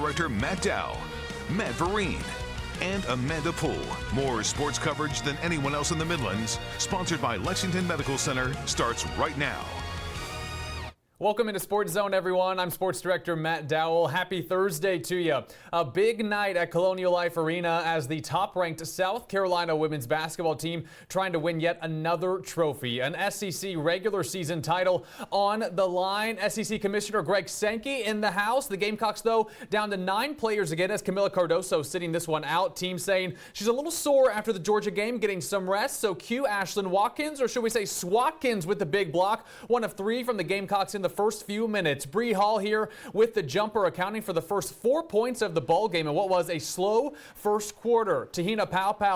director Matt Dow, Matt Vereen, and Amanda Poole. More sports coverage than anyone else in the Midlands, sponsored by Lexington Medical Center, starts right now. Welcome into Sports Zone, everyone. I'm Sports Director Matt Dowell. Happy Thursday to you. A big night at Colonial Life Arena as the top-ranked South Carolina women's basketball team trying to win yet another trophy. An SEC regular season title on the line. SEC Commissioner Greg Sankey in the house. The Gamecocks, though, down to 9 players again as Camila Cardoso sitting this one out. Team saying she's a little sore after the Georgia game, getting some rest. So cue Ashlyn Watkins, or should we say Swatkins, with the big block. 1 of 3 from the Gamecocks in the first few minutes. Bree Hall here with the jumper, accounting for the first 4 points of the ball game in what was a slow first quarter. te-hina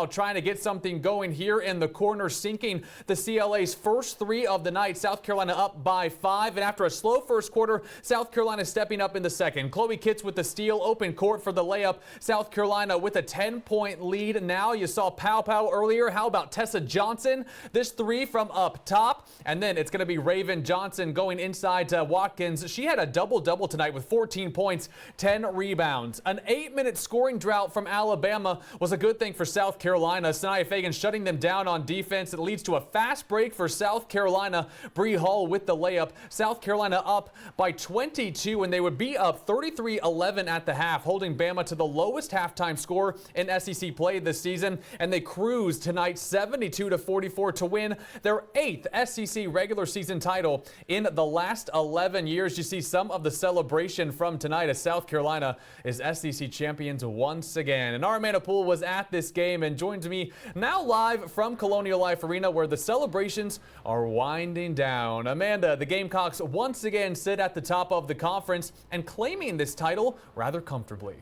trying to get something going here in the corner, sinking the CLA's first 3 of the night. South Carolina up by 5, and after a slow first quarter, South Carolina stepping up in the second. Chloe Kitts with the steal, open court for the layup. South Carolina with a 10-point lead. Now you saw earlier. How about Tessa Johnson? This 3 from up top, and then it's going to be Raven Johnson going inside to Watkins. She had a double-double tonight with 14 points, 10 rebounds. An 8-minute scoring drought from Alabama was a good thing for South Carolina. Sanaya Fagan shutting them down on defense. It leads to a fast break for South Carolina. Bree Hall with the layup. South Carolina up by 22, and they would be up 33-11 at the half, holding Bama to the lowest halftime score in SEC play this season. And they cruised tonight 72-44 to win their 8th SEC regular season title in the last 11 years. You see some of the celebration from tonight as South Carolina is SEC champions once again. And our Amanda Poole was at this game and joins me now live from Colonial Life Arena, where the celebrations are winding down. Amanda, the Gamecocks once again sit at the top of the conference and claiming this title rather comfortably.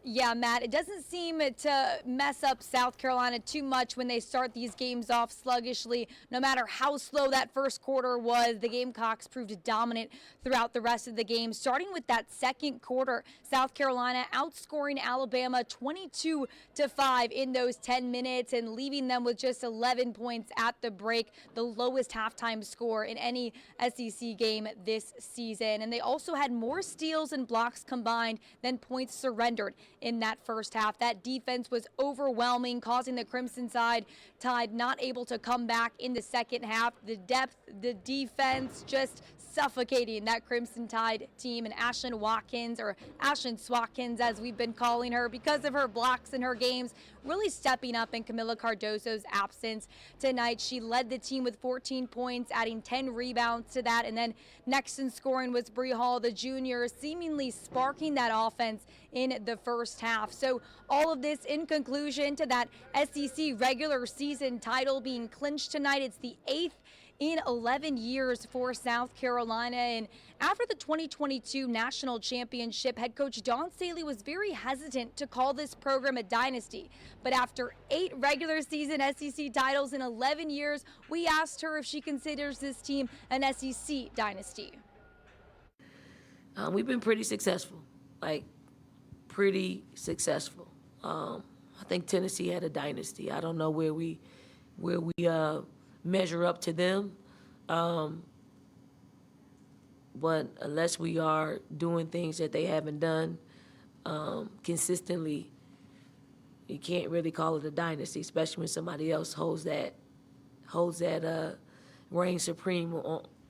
Yeah, Matt, it doesn't seem to mess up South Carolina too much when they start these games off sluggishly. No matter how slow that first quarter was, the Gamecocks proved dominant throughout the rest of the game. Starting with that second quarter, South Carolina outscoring Alabama 22-5 in those 10 minutes and leaving them with just 11 points at the break, the lowest halftime score in any SEC game this season. And they also had more steals and blocks combined than points surrendered in that first half. That defense was overwhelming, causing the Crimson Tide not able to come back in the second half. The depth, the defense just suffocating that Crimson Tide team. And Ashlyn Watkins, or Ashlyn Swatkins as we've been calling her because of her blocks in her games, really stepping up in Camila Cardoso's absence tonight. She led the team with 14 points, adding 10 rebounds to that. And then next in scoring was Bree Hall, the junior, seemingly sparking that offense in the first half. So all of this in conclusion to that SEC regular season title being clinched tonight. It's the 8th in 11 years for South Carolina. And after the 2022 national championship, head coach Dawn Staley was very hesitant to call this program a dynasty. But after 8 regular season SEC titles in 11 years, we asked her if she considers this team an SEC dynasty. We've been pretty successful, pretty successful. I think Tennessee had a dynasty. I don't know where we measure up to them. But unless we are doing things that they haven't done consistently, you can't really call it a dynasty, especially when somebody else holds that reign supreme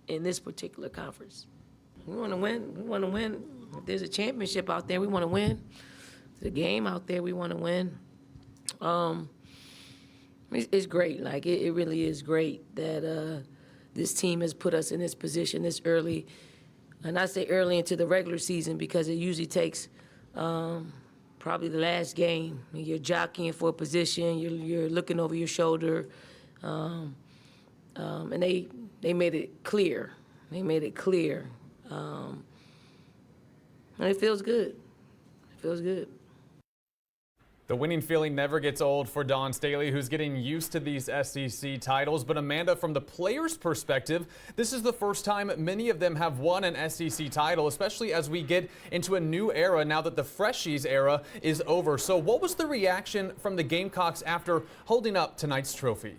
in this particular conference. We want to win. We want to win. If there's a championship out there, we want to win. If there's a game out there, we want to win. It's great. It really is great that this team has put us in this position this early. And I say early into the regular season because it usually takes probably the last game. You're jockeying for a position. You're looking over your shoulder. And they made it clear. They made it clear. And it feels good. It feels good. The winning feeling never gets old for Dawn Staley, who's getting used to these SEC titles. But Amanda, from the players' perspective, this is the first time many of them have won an SEC title, especially as we get into a new era now that the Freshies era is over. So what was the reaction from the Gamecocks after holding up tonight's trophy?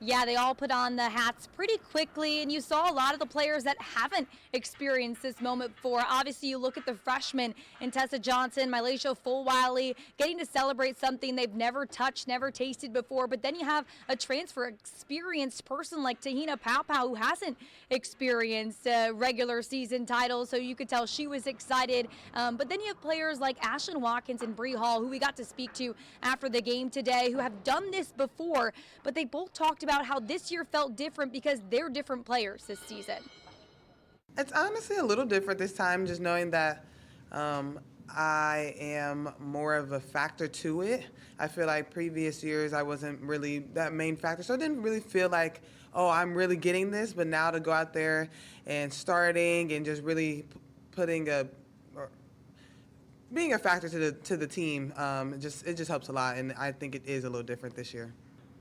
Yeah, they all put on the hats pretty quickly, and you saw a lot of the players that haven't experienced this moment before. Obviously, you look at the freshmen in Tessa Johnson, Mylacia Fulwiley, getting to celebrate something they've never touched, never tasted before. But then you have a transfer experienced person like te-hina Paopao, who hasn't experienced a regular season title, so you could tell she was excited. But then you have players like Ashlyn Watkins and Bree Hall, who we got to speak to after the game today, who have done this before, but they both talked about how this year felt different because they're different players this season. It's honestly a little different this time, just knowing that I am more of a factor to it. I feel like previous years I wasn't really that main factor, so I didn't really feel like, oh, I'm really getting this. But now to go out there and starting and just really being a factor to the team, it just helps a lot, and I think it is a little different this year.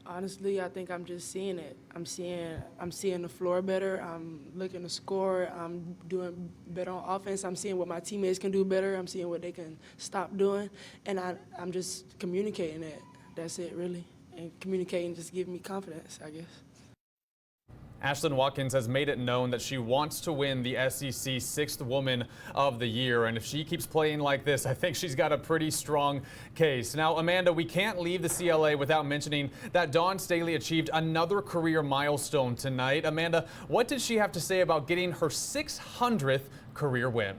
Honestly, I think I'm just seeing it. I'm seeing the floor better. I'm looking to score. I'm doing better on offense. I'm seeing what my teammates can do better. I'm seeing what they can stop doing, and I'm just communicating it. That's it, really. And communicating just gives me confidence, I guess. Ashlyn Watkins has made it known that she wants to win the SEC Sixth Woman of the Year, and if she keeps playing like this, I think she's got a pretty strong case. Now, Amanda, we can't leave the CLA without mentioning that Dawn Staley achieved another career milestone tonight. Amanda, what did she have to say about getting her 600th career win?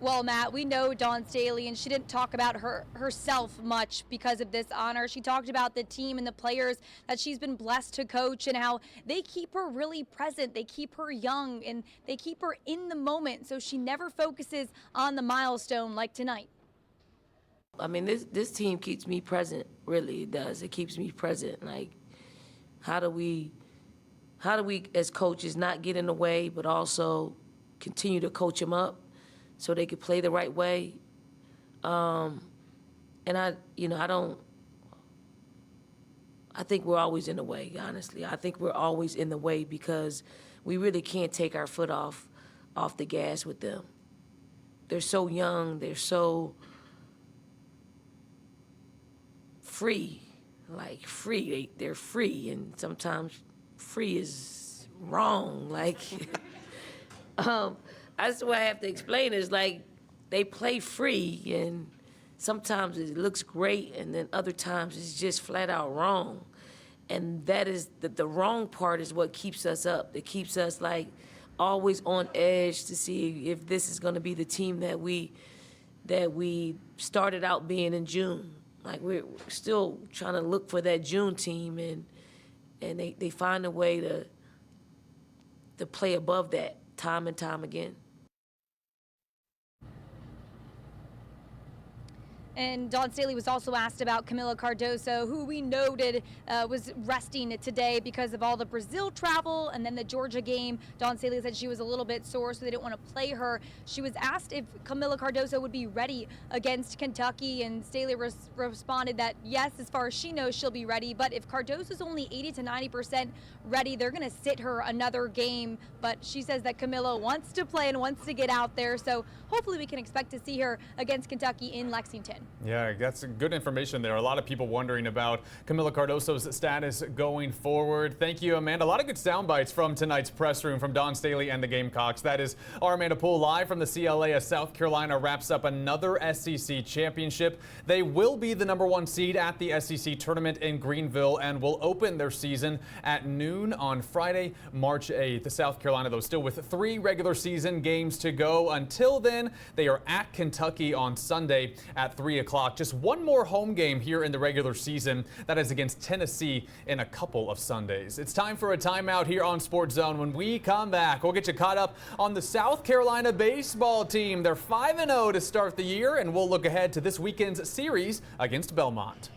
Well, Matt, we know Dawn Staley, and she didn't talk about herself much because of this honor. She talked about the team and the players that she's been blessed to coach and how they keep her really present. They keep her young, and they keep her in the moment, so she never focuses on the milestone like tonight. I mean, this team keeps me present, really, it does. It keeps me present. Like, how do we as coaches not get in the way, but also continue to coach them up so they could play the right way? And I think we're always in the way, honestly. I think we're always in the way because we really can't take our foot off the gas with them. They're so young, they're so free, like free. They're free, and sometimes free is wrong. Like, that's the way I have to explain it. Is like they play free, and sometimes it looks great, and then other times it's just flat out wrong. And that is the wrong part is what keeps us up. It keeps us like always on edge to see if this is going to be the team that we started out being in June. Like we're still trying to look for that June team, and they find a way to play above that time and time again. And Dawn Staley was also asked about Camila Cardoso, who we noted was resting today because of all the Brazil travel and then the Georgia game. Dawn Staley said she was a little bit sore, so they didn't want to play her. She was asked if Camila Cardoso would be ready against Kentucky, and Staley responded that yes, as far as she knows, she'll be ready. But if Cardoso's only 80 to 90% ready, they're going to sit her another game. But she says that Camila wants to play and wants to get out there, so hopefully we can expect to see her against Kentucky in Lexington. Yeah, that's good information there. A lot of people wondering about Camila Cardoso's status going forward. Thank you, Amanda. A lot of good sound bites from tonight's press room from Dawn Staley and the Gamecocks. That is our Amanda Poole live from the CLA as South Carolina wraps up another SEC championship. They will be the #1 seed at the SEC tournament in Greenville and will open their season at noon on Friday, March 8th. The South Carolina, though, still with 3 regular season games to go. Until then, they are at Kentucky on Sunday at 3 o'clock. Just one more home game here in the regular season. That is against Tennessee in a couple of Sundays. It's time for a timeout here on Sports Zone. When we come back, we'll get you caught up on the South Carolina baseball team. They're 5-0 to start the year, and we'll look ahead to this weekend's series against Belmont.